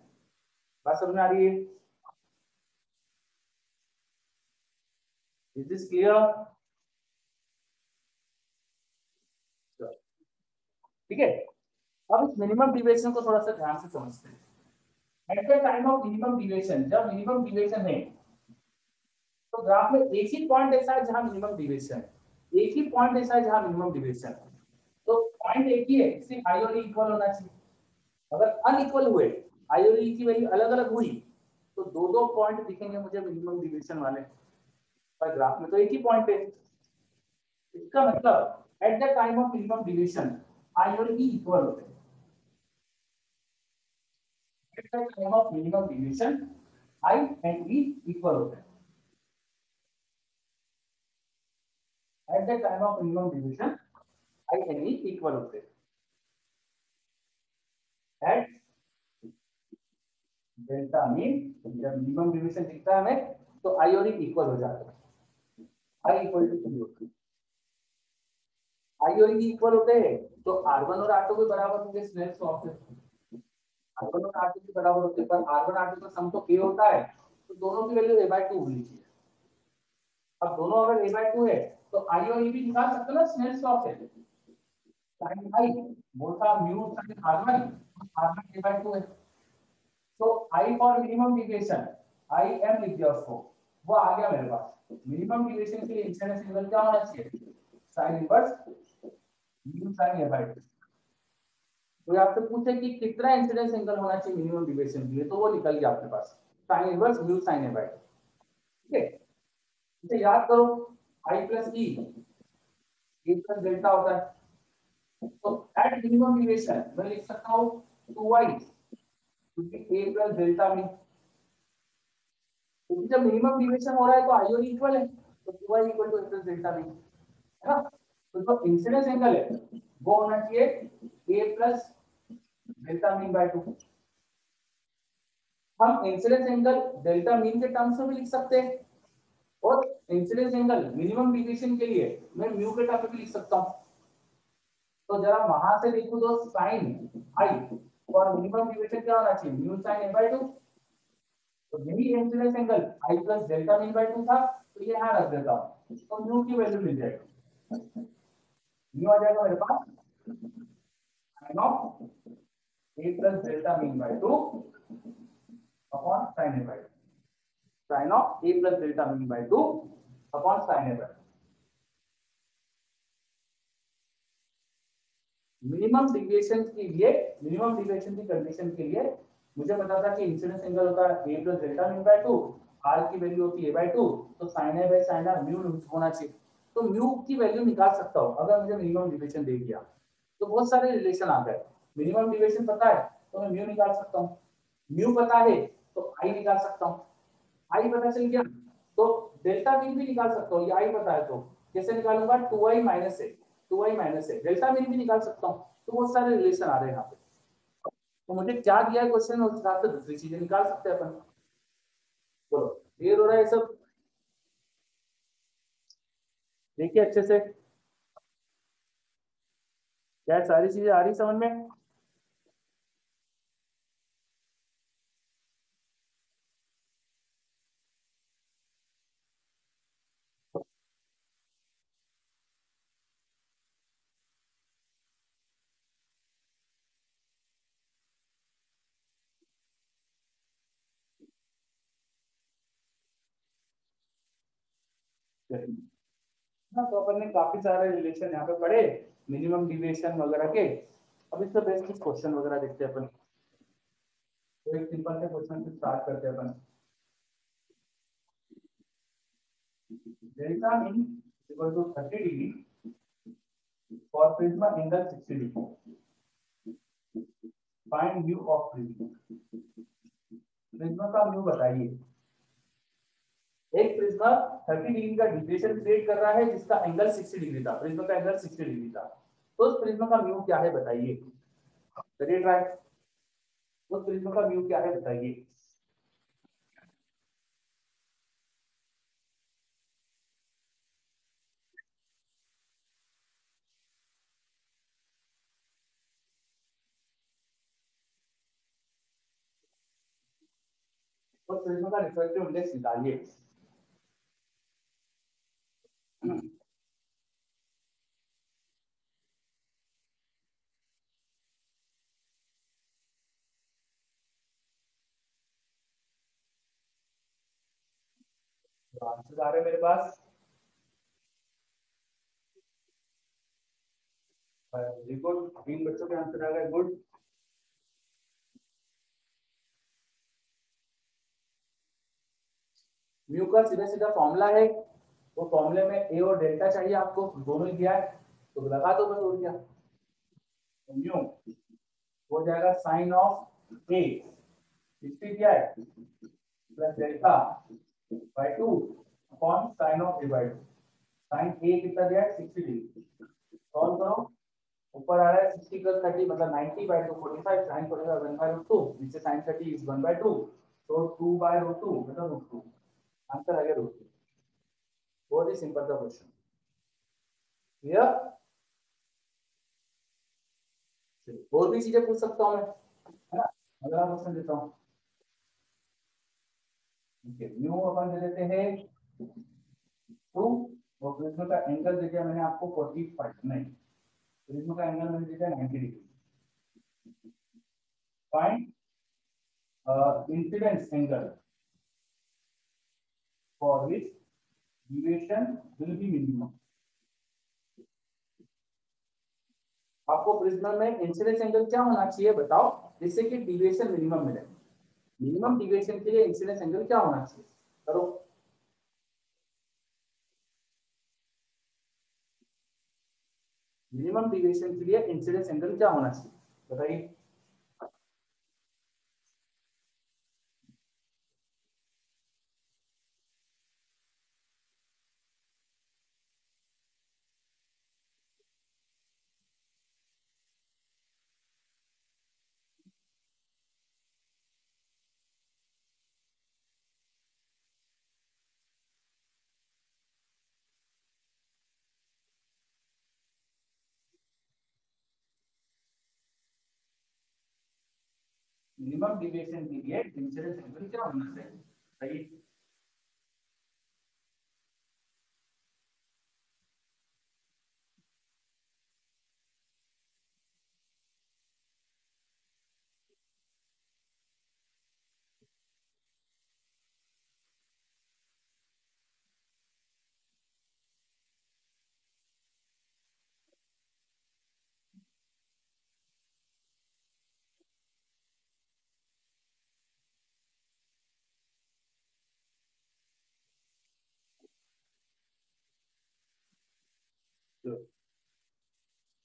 बात समझ में आ रही है? Is this clear? ठीक है, अब इस मिनिमम डिविएशन को थोड़ा सा ध्यान से समझते हैं। At the time of minimum deviation, जब मिनिमम डिविएशन है तो ग्राफ में एक ही पॉइंट ऐसा है जहां मिनिमम डिविएशन है, एक ही पॉइंट ऐसा है जहां मिनिमम डिविएशन है, तो पॉइंट एक ही है, सिर्फ आई और ई इक्वल होना चाहिए। अगर अनइक्वल हुए, आई और ई की वैल्यू अलग अलग हुई तो दो दो पॉइंट दिखेंगे मुझे मिनिमम डिविएशन वाले। पर ग्राफ में तो एक ही पॉइंट है। इसका मतलब at the time of minimum deviation I और ई इक्वल होते हैं। At the time of minimum deviation I and E इक्वल होते हैं। At the time of minimum deviation I and E इक्वल होते हैं। एट डेल्टा मीन जब मिनिमम डिवीजन दिखता है हमें तो आई और ई इक्वल हो जाता है। आई इक्वल टू 3 होती है। आई और ई इक्वल होते हैं तो R1 और R2 के बराबर होंगे। स्नेल्स लॉ से R1 और R2 के बराबर होते हैं, पर R1 R2 का सम तो a होता है, तो दोनों की वैल्यू a/2 होनी चाहिए। अब दोनों अगर a/2 है तो i और e भी निकाल सकते हो ना स्नेल्स लॉ से। sin i बोलता mu sin R1 R1 a/2 है। तो i for minimum deviation i m लिख दिया उसको, वो आ गया मेरे पास। मिनिमम डिविएशन के लिए इंसिडेंस एंगल क्या होना चाहिए? sin inverse mu sin a/2। तो आपसे पूछे कि कितना इंसिडेंस एंगल होना चाहिए मिनिमम डिविएशन के लिए, तो वो निकल गया आपके पास sin inverse mu sin a/2। ठीक है, इसे याद करो। i plus e a plus delta होता है। तो एट मिनिमम डिविएशन मैं लिख सकता हूँ 2y, क्योंकि a प्लस डेल्टा में, क्योंकि जब मिनिमम डिविएशन हो रहा है तो i और इक्वल है, तो 2y equal to a plus delta में, है ना। तो जो इंसिडेंस एंगल है वो होना चाहिए a plus delta mean by 2। हम इंसिडेंस एंगल डेल्टा मीन के टर्म्स में भी लिख सकते हैं, और इंसिडेंस एंगल मिनिमम डिविएशन के लिए मैं म्यू के टर्म में भी लिख सकता हूं। तो जरा वहां से लिखूं तो sin i और मिनिमम डिविएशन क्या होना चाहिए? Mu sin a/2। तो यही incidence angle i plus delta mean by 2 था, तो ये यहां रख देता हूं, तो म्यू की वैल्यू मिल जाएगी। म्यू आ जाएगा मेरे पास sin of a plus delta mean by 2 upon sin a/2। sin of a plus delta mean by 2 upon sin a/2। Minimum deviation के लिए, मिनिमम डिविएशन की कंडीशन के लिए मुझे पता था कि इंसिडेंस एंगल होता है a plus delta mean by 2, r की वैल्यू होती है a/2, तो sin a by sin r mu होना चाहिए। तो म्यू की वैल्यू निकाल सकता हूं अगर मुझे मिनिमम डिविएशन दे दिया। तो बहुत सारे रिलेशन आ गए। मिनिमम डिविएशन पता है तो मैं म्यू निकाल सकता हूं, म्यू पता है तो आई निकाल सकता हूं, आई पता चल गया तो डेल्टा मीन भी निकाल सकता हूँ। ये आई पता है तो कैसे निकालूंगा? 2i माइनस है, 2i माइनस है, डेल्टा मीन भी निकाल सकता हूँ। तो बहुत सारे रिलेशन आ रहे हैं यहाँ पे। तो मुझे क्या दिया है क्वेश्चन, उस हिसाब से दूसरी चीजें निकाल सकते हैं अपन। बोलो क्लियर हो रहा है सब? देखिए अच्छे से, क्या सारी चीजें आ रही समझ में? हाँ, तो अपन ने काफी सारे रिलेशन यहाँ पे पढ़े मिनिमम डिविएशन वगैरह के। अब इससे बेसिक क्वेश्चन वगैरह देखते हैं अपन। तो एक सिंपल से क्वेश्चन से स्टार्ट करते हैं अपन। Delta min equal to 30 degree for prisma angle 60 degree. Find mu of prisma. Prism का म्यू बताइए। एक प्रिज्मा 30 डिग्री का डिविएशन क्रिएट कर रहा है जिसका एंगल 60 डिग्री था, प्रिज्मा का एंगल 60 डिग्री था, तो उस प्रिज्मा का म्यू क्या है बताइए। करिए ट्राई। उस प्रिज्मा का म्यू क्या है बताइए। उस प्रिज्मा का रिफ्रैक्टिव इंडेक्स निकालिए। आंसर आ रहे हैं मेरे पास। वेरी गुड, 3 बच्चों के आंसर आ गए, गुड। म्यू का सीधा सीधा फॉर्मूला है वो फॉर्मूले में ए और डेल्टा चाहिए आपको, दोनों ही दिया है तो लगा दो बस, हो गया। न्यू हो जाएगा साइन ऑफ ए, 60 क्या है plus delta by 2 upon sine of A by 2। Sine A कितना दिया है 60 डिग्री। सॉल्व करो, ऊपर आ रहा है 60 प्लस 30 मतलब 90 बाय 2 45, साइन 45 1 बाय रूट 2, नीचे साइन 30 इज 1 बाय 2, तो 2 बाय रूट 2 मतलब रूट 2, आंसर आ गया रूट 2। बहुत ही सिंपल सा क्वेश्चन, क्लियर। और भी चीजें पूछ सकता हूं मैं, है ना। अगला क्वेश्चन देता हूं, न्यू अपन दे देते हैं 2 और प्रिज्म का एंगल दे दिया मैंने आपको 45, नहीं प्रिज्म का एंगल मैंने दे दिया 90 degree. Find incidence angle for which deviation will be minimum. आपको प्रिज्म में इंसिडेंस एंगल क्या होना चाहिए बताओ, जिससे कि डिविएशन मिनिमम मिले। मिनिमम डिविएशन के लिए इंसिडेंस एंगल क्या होना चाहिए, करो। मिनिमम डिविएशन के लिए इंसिडेंस एंगल क्या होना चाहिए बताइए। मिनिमम डिविएशन के लिए इंसिडेंस एंगल क्या होना चाहिए बताइए।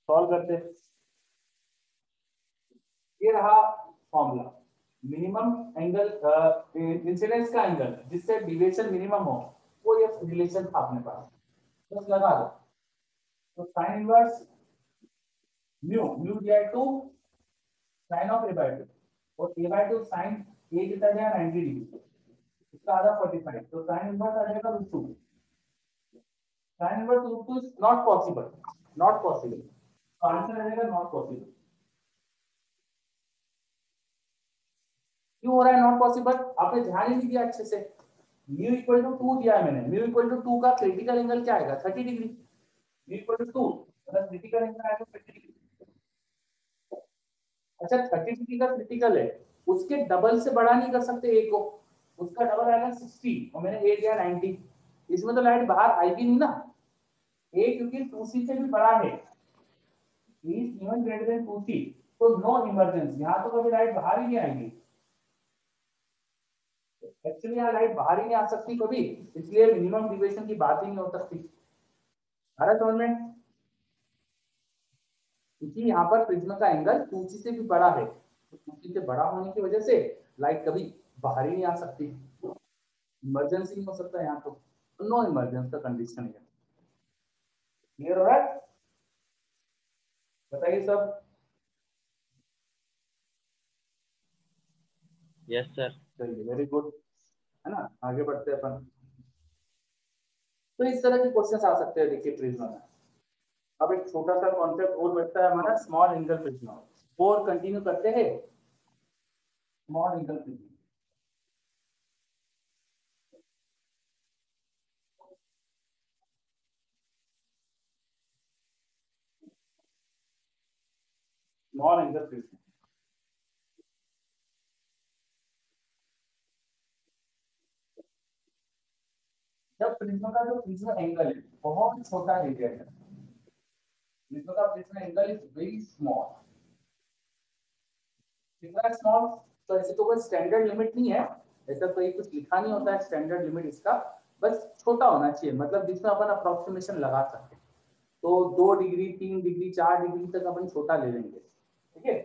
सॉल्व करते हैं, ये रहा फॉर्मूला। मिनिमम एंगल इंसिडेंस का एंगल जिससे डिविएशन मिनिमम हो, वो ये रिलेशन था अपने पास, बस लगा दो। तो साइन इनवर्स म्यू, म्यू दिया है 2 साइन ऑफ ए बाय 2 और ए बाय 2 साइन ए कितना दिया 90 डिग्री, इसका आधा 45, तो साइन इनवर्स आ जाएगा root 2। Sine inverse root 2 is not possible, not possible, तो आंसर आ जाएगा नॉट पॉसिबल। क्यों हो रहा है नॉट पॉसिबल, आपने ध्यान ही नहीं दिया अच्छे से। म्यू इक्वल टू 2 दिया है मैंने, म्यू इक्वल टू 2 का क्रिटिकल एंगल क्या आएगा 30 डिग्री, म्यू इक्वल टू 2 मतलब क्रिटिकल एंगल आएगा 30 डिग्री। अच्छा 30 डिग्री का क्रिटिकल है, उसके डबल से बड़ा नहीं कर सकते ए को, उसका डबल आएगा 60 और मैंने ए दिया 90, इसमें तो लाइट बाहर आएगी नहीं ना। ए क्योंकि 2c से भी बड़ा है, is even greater than 2c, तो नो इमरजेंस, यहां तो कभी लाइट बाहर ही नहीं आएगी। एक्चुअली यहाँ लाइट बाहर ही नहीं आ सकती कभी, इसलिए मिनिमम डिविएशन की बात ही नहीं हो सकती। आ रहा समझ में, क्योंकि यहाँ पर प्रिज्म का एंगल 2c से भी बड़ा है, तो 2c से बड़ा होने की वजह से लाइट कभी बाहर ही नहीं आ सकती, इमरजेंसी नहीं हो सकता यहाँ तो, नो इमरजेंस का कंडीशन है। क्लियर हो रहा है, बताइए सब। Yes sir. चलिए वेरी गुड, है ना, आगे बढ़ते हैं अपन। तो इस तरह के क्वेश्चन आ सकते हैं देखिए प्रिज्म में। अब एक छोटा सा कॉन्सेप्ट और बैठता है हमारा, स्मॉल एंगल प्रिज्म, और कंटिन्यू करते हैं small angle prism. Small angle prism, जब प्रिज्म का जो प्रिज्म एंगल है बहुत छोटा एरिया है, प्रिज्म का prism angle is very small, कितना स्मॉल, तो ऐसे तो कोई स्टैंडर्ड लिमिट नहीं है, ऐसा कोई कुछ लिखा नहीं होता है स्टैंडर्ड लिमिट इसका, बस छोटा होना चाहिए, मतलब जिसमें अपन अप्रोक्सीमेशन लगा सकते हैं। तो 2 डिग्री 3 डिग्री 4 डिग्री तक अपन छोटा ले लेंगे, ठीक है।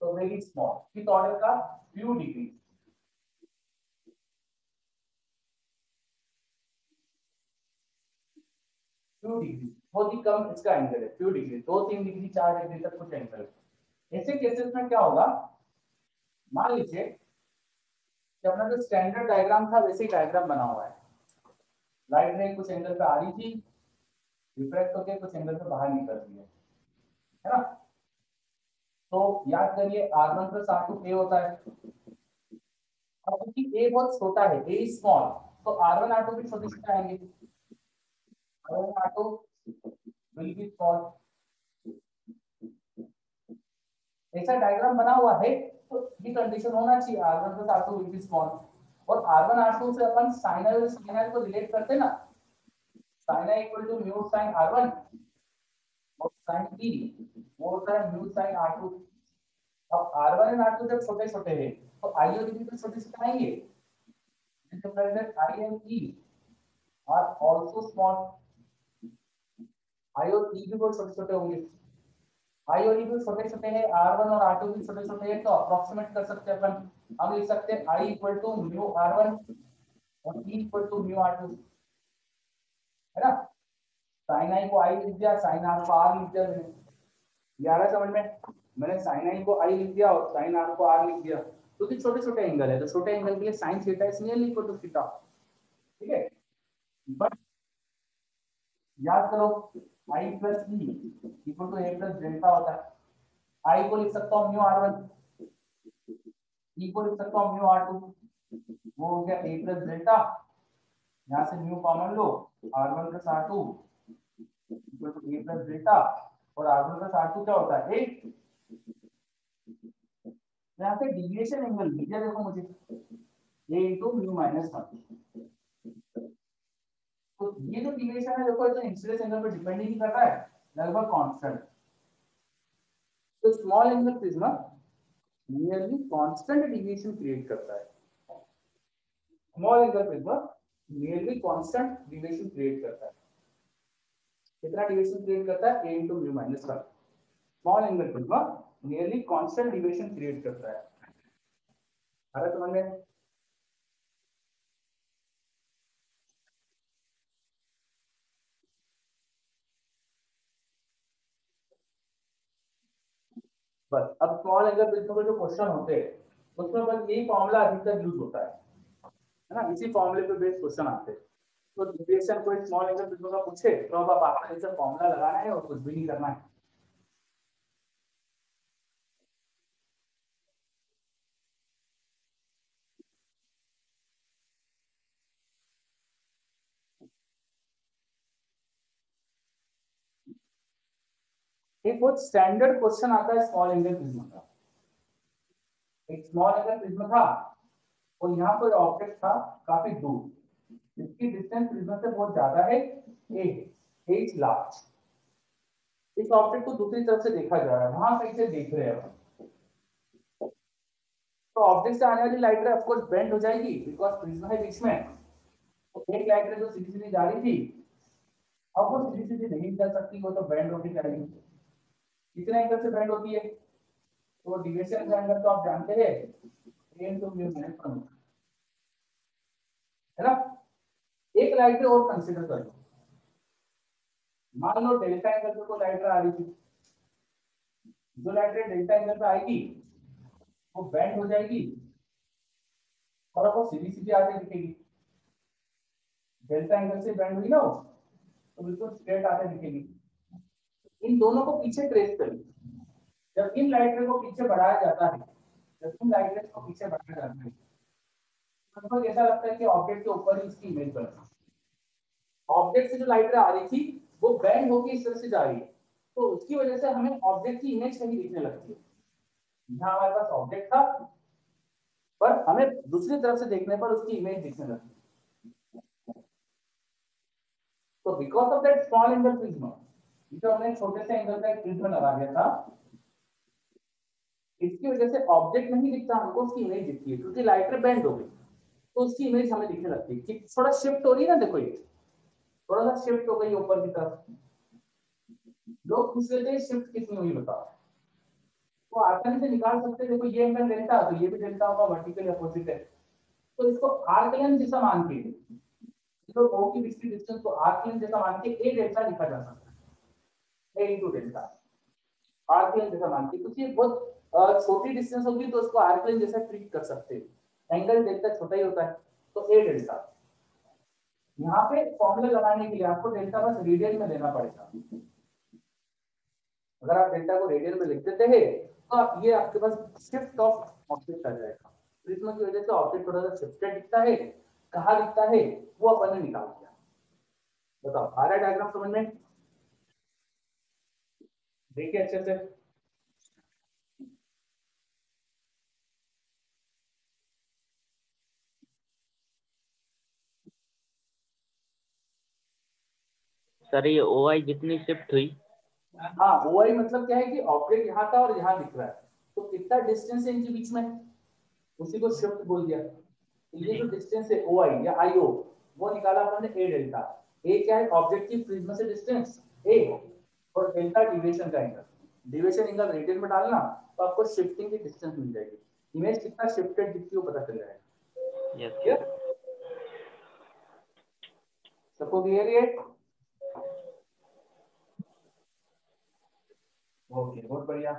तो वेरी स्मॉल, किस ऑर्डर का, फ्यू डिग्री, फ्यू डिग्री बहुत ही कम इसका एंगल है, फ्यू डिग्री 2 3 डिग्री 4 डिग्री तक कुछ एंगल है। ऐसे केसेस में क्या होगा, मान लीजिए कि अपना जो स्टैंडर्ड डायग्राम था वैसे ही डायग्राम बना हुआ है, लाइट रे कुछ एंगल पे आ रही थी, रिफ्लेक्ट होकर कुछ एंगल पे बाहर निकल रही है ना। तो याद करिए R1 प्लस R2 A होता है। अब क्योंकि A बहुत छोटा है, A इज स्मॉल, तो R1 R2 भी छोटे छोटे आएंगे, R1 R2 will be small. ऐसा डायग्राम बना हुआ है तो ये कंडीशन होना चाहिए, R1 plus R2 will be small. और R1 R2 से अपन साइन को रिलेट करते हैं ना, sin A equal to mu sin R1 और sin B वो होता है म्यू sin R2। अब R1 और R2 जब छोटे छोटे हैं तो I और E भी छोटे छोटे आएंगे, I and E are also small, I और E भी बहुत छोटे छोटे होंगे, I और E भी छोटे छोटे हैं, R1 और R2 भी छोटे छोटे हैं, तो अप्रोक्सीमेट कर सकते हैं अपन, हम लिख सकते हैं I equal to mu R1 और E equal to mu R2, है ना। sin I को I लिख दिया, sin R को R लिख दिया, मैंने ये आ रहा है समझ में, मैंने sin I को I लिख दिया और sin R को R लिख दिया, क्योंकि छोटे छोटे एंगल है तो छोटे एंगल के लिए sin theta is nearly equal to theta, ठीक है। बट याद करो I plus E equal to A plus delta होता है। I को लिख सकता हूँ म्यू R1, E को लिख सकता हूँ म्यू R2, वो हो गया A प्लस डेल्टा, यहाँ से म्यू कॉमन लो, R1 plus R2 equal to A plus delta, और R1 प्लस R2 क्या होता है 8। यहाँ पे डिविएशन एंगल दिया देखो मुझे, A इंटू म्यू माइनस 1। तो ये जो डिविएशन है देखो, ये इंसिडेंस एंगल पे डिपेंड ही नहीं कर रहा है, लगभग कांस्टेंट। तो small angle prism nearly constant deviation create करता है, small angle prism nearly constant deviation create करता है। कितना डिविएशन क्रिएट करता है, A into mu minus 1। Small angle prism nearly constant deviation create करता है। आ रहा समझ में? बस अब स्मॉल एंगल प्रिज्म के जो क्वेश्चन होते हैं उसमें बस यही फॉर्मूला अधिकतर यूज होता है ना, इसी फॉर्मूले पे बेस्ड क्वेश्चन आते हैं। तो डिविएशन कोई स्मॉल एंगल प्रिज्म का पूछे तो अब आप आसानी से फॉर्मूला लगाना है और कुछ भी नहीं करना है। एक बहुत स्टैंडर्ड क्वेश्चन आता है स्मॉल एंगल प्रिज्म का। एक स्मॉल एंगल प्रिज्म था और यहाँ पर ऑब्जेक्ट था काफी दूर, इसकी डिस्टेंस प्रिज्म से बहुत ज्यादा है, ए इज लार्ज। इस ऑब्जेक्ट को दूसरी तरफ से देखा जा रहा है, वहां कहीं से देख रहे हैं, तो ऑब्जेक्ट से आने वाली light ray of course bend हो जाएगी बिकॉज़ प्रिज्म है बीच में। तो एक लाइट रे जो सीधी सीधी जा रही थी अब वो सीधी सीधी नहीं चल सकती, वो तो बेंड होती जाएगी। कितने एंगल से बेंड होती है, तो डिविएशन का एंगल तो आप जानते हैं a into म्यू माइनस 1 है ना। एक लाइट रे और कंसीडर कर लो, मान लो डेल्टा एंगल पे कोई लाइट रे आ रही थी, जो लाइट रे डेल्टा एंगल पे आएगी वो बेंड हो जाएगी और अब वो सीधी सीधी आगे दिखेगी। डेल्टा एंगल से बेंड हुई ना वो, तो बिल्कुल स्ट्रेट आगे दिखेगी। इन दोनों को पीछे ट्रेस करिए, जब इन लाइट रे को पीछे बढ़ाया जाता है, जब इन लाइट रे को पीछे बढ़ाया जाता है लगभग ऐसा लगता है कि ऑब्जेक्ट के ऊपर ही इसकी इमेज बन रही है। ऑब्जेक्ट से जो लाइट रे आ रही थी वो बेंड होकर इस तरह से जा रही है, तो उसकी वजह से हमें ऑब्जेक्ट की इमेज कहीं दिखने लगती है। यहाँ हमारे पास ऑब्जेक्ट था पर हमें दूसरी तरफ से देखने पर उसकी इमेज दिखने लगती है। तो because of that small angle prism, जो हमने छोटे से एंगल का एक प्रिज्म लगा दिया था, इसकी वजह से ऑब्जेक्ट नहीं दिखता हमको, उसकी इमेज दिखती है क्योंकि लाइट रे बेंड हो गई। तो उसकी इमेज हमें दिखने लगती है कि थोड़ा शिफ्ट हो रही है ना, देखो ये थोड़ा सा शिफ्ट हो गई ऊपर की तरफ। लोग पूछ रहे थे शिफ्ट कितनी हुई बताओ, तो आसानी से निकाल सकते हैं। देखो ये एंगल डेल्टा, तो ये भी डेल्टा होगा, वर्टिकल अपोजिट है, तो इसको आर्क लेंथ जैसा मान के, तो ओ की बीच की डिस्टेंस को आर्क लेंथ जैसा मान के ए डेल्टा लिखा जा सकता है, ए इनटू डेल्टा, आर्क लेंथ जैसा मान के, क्योंकि बहुत छोटी डिस्टेंस होगी तो उसको आर्क लेंथ जैसा ट्रीट कर सकते हैं। एंगल डेल्टा छोटा ही होता है, तो ए डेल्टा। यहाँ पे फॉर्मूला लगाने के लिए आपको डेल्टा बस रेडियन में लेना पड़ेगा। अगर आप डेल्टा को रेडियन में लिख देते हैं तो आप ये आपके पास शिफ्ट ऑफ ऑब्जेक्ट आ जाएगा। प्रिज्म की वजह से ऑब्जेक्ट थोड़ा सा शिफ्टेड दिखता है, कहाँ दिखता है वो अपन ने निकाल दिया। बताओ आ रहा है डायग्राम समझ में? देखिए अच्छे से। सर ये ओ आई जितनी शिफ्ट हुई, हाँ ओआई मतलब क्या है कि ऑब्जेक्ट यहाँ था और यहाँ दिख रहा है, तो कितना डिस्टेंस है इनके बीच में, उसी को शिफ्ट बोल दिया। तो ये जो डिस्टेंस है ओ आई या आई ओ, वो निकाला अपन ने ए डेल्टा। ए क्या है, ऑब्जेक्ट की प्रिज्म से डिस्टेंस ए, और डेल्टा डिविएशन का एंगल। डिविएशन एंगल रेडियन में डालना तो आपको शिफ्टिंग की डिस्टेंस मिल जाएगी। इमेज कितना शिफ्टेड दिखती है वो पता चल जाएगा। Yes clear? सर। सबको क्लियर है? ओके बहुत बढ़िया।